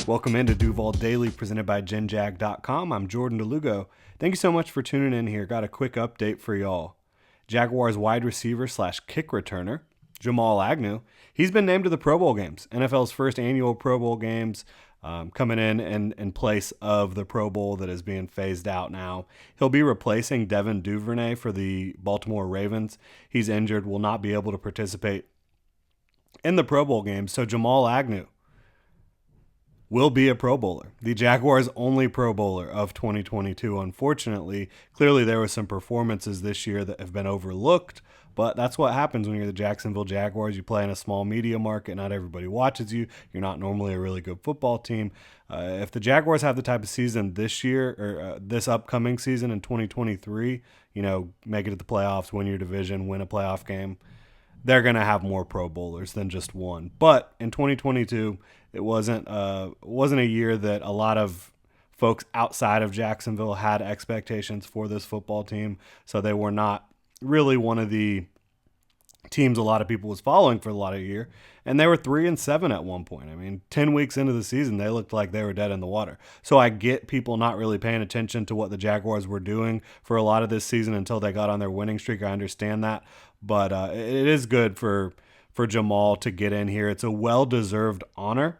Welcome into Duval Daily, presented by GenJag.com. I'm Jordan DeLugo. Thank you so much for tuning in here. Got a quick update for y'all. Jaguars wide receiver / kick returner, Jamal Agnew, he's been named to the Pro Bowl games, NFL's first annual Pro Bowl games, coming in place of the Pro Bowl that is being phased out now. He'll be replacing Devin Duvernay for the Baltimore Ravens. He's injured, will not be able to participate in the Pro Bowl games. So Jamal Agnew will be a Pro Bowler. The Jaguars' only Pro Bowler of 2022, unfortunately. Clearly there were some performances this year that have been overlooked, but that's what happens when you're the Jacksonville Jaguars. You play in a small media market. Not everybody watches you. You're not normally a really good football team. If the Jaguars have the type of season this year or this upcoming season in 2023, make it to the playoffs, win your division, win a playoff game, they're going to have more Pro Bowlers than just one. But in 2022, it wasn't a year that a lot of folks outside of Jacksonville had expectations for this football team. So they were not really one of the teams a lot of people was following for a lot of year. And they were 3-7 at one point. I mean, 10 weeks into the season, they looked like they were dead in the water. So I get people not really paying attention to what the Jaguars were doing for a lot of this season until they got on their winning streak. I understand that. But it is good for Jamal to get in here. It's a well-deserved honor.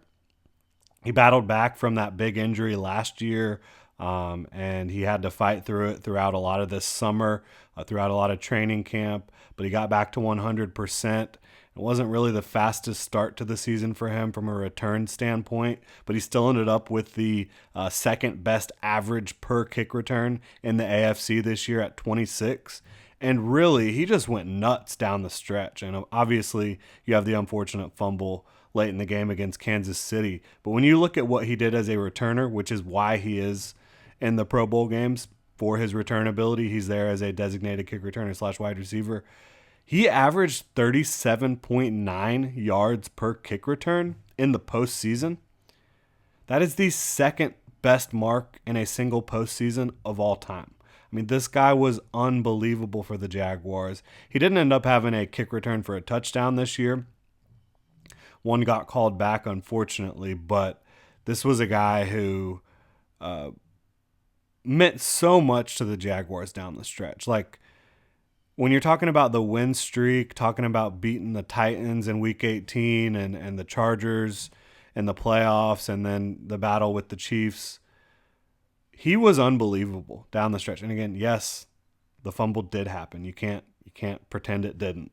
He battled back from that big injury last year, and he had to fight through it throughout a lot of this summer, throughout a lot of training camp, but he got back to 100%. It wasn't really the fastest start to the season for him from a return standpoint, but he still ended up with the second best average per kick return in the AFC this year at 26. And really, he just went nuts down the stretch. And obviously, you have the unfortunate fumble late in the game against Kansas City. But when you look at what he did as a returner, which is why he is in the Pro Bowl games for his return ability, he's there as a designated kick returner / wide receiver. He averaged 37.9 yards per kick return in the postseason. That is the second best mark in a single postseason of all time. I mean, this guy was unbelievable for the Jaguars. He didn't end up having a kick return for a touchdown this year. One got called back, unfortunately, but this was a guy who meant so much to the Jaguars down the stretch. Like, when you're talking about the win streak, talking about beating the Titans in Week 18 and the Chargers in the playoffs, and then the battle with the Chiefs, he was unbelievable down the stretch. And again, yes, the fumble did happen. You can't pretend it didn't.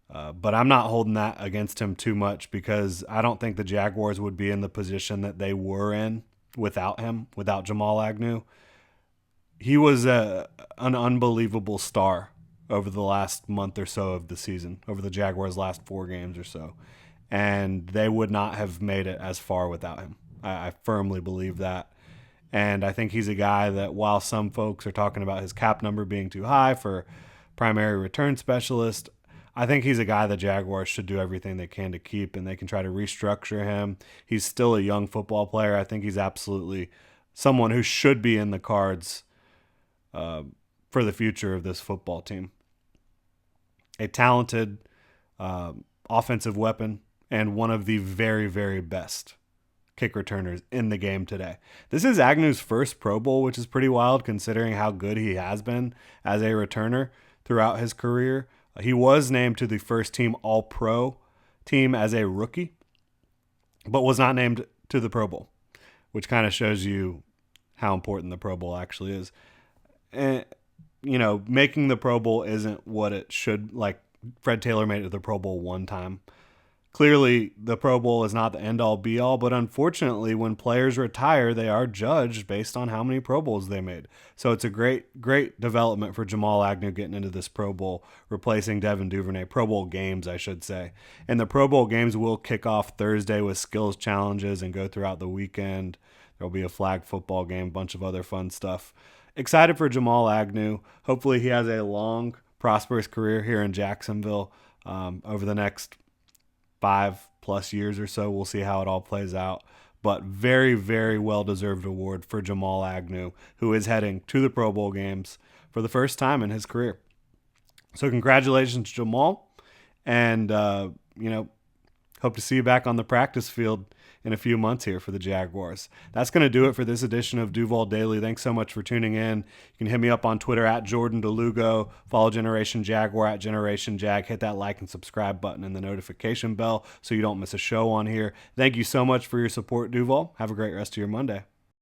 But I'm not holding that against him too much, because I don't think the Jaguars would be in the position that they were in without him, without Jamal Agnew. He was an unbelievable star over the last month or so of the season, over the Jaguars' last 4 games or so. And they would not have made it as far without him. I firmly believe that. And I think he's a guy that, while some folks are talking about his cap number being too high for primary return specialist, I think he's a guy the Jaguars should do everything they can to keep, and they can try to restructure him. He's still a young football player. I think he's absolutely someone who should be in the cards for the future of this football team. A talented offensive weapon and one of the very, very best kick returners in the game today. This is Agnew's first Pro Bowl, which is pretty wild considering how good he has been as a returner throughout his career. He was named to the first team All-Pro team as a rookie, but was not named to the Pro Bowl, which kind of shows you how important the Pro Bowl actually is. And, making the Pro Bowl isn't what it should. Like, Fred Taylor made it to the Pro Bowl one time. Clearly, the Pro Bowl is not the end-all, be-all, but unfortunately, when players retire, they are judged based on how many Pro Bowls they made. So it's a great, great development for Jamal Agnew getting into this Pro Bowl, replacing Devin Duvernay. Pro Bowl games, I should say. And the Pro Bowl games will kick off Thursday with skills challenges and go throughout the weekend. There will be a flag football game, a bunch of other fun stuff. Excited for Jamal Agnew. Hopefully he has a long, prosperous career here in Jacksonville over the next 5+ years or so. We'll see how it all plays out. But very, very well-deserved award for Jamal Agnew, who is heading to the Pro Bowl games for the first time in his career. So congratulations, Jamal. And, Hope to see you back on the practice field in a few months here for the Jaguars. That's going to do it for this edition of Duval Daily. Thanks so much for tuning in. You can hit me up on Twitter at Jordan DeLugo. Follow Generation Jaguar at Generation Jag. Hit that like and subscribe button and the notification bell so you don't miss a show on here. Thank you so much for your support, Duval. Have a great rest of your Monday.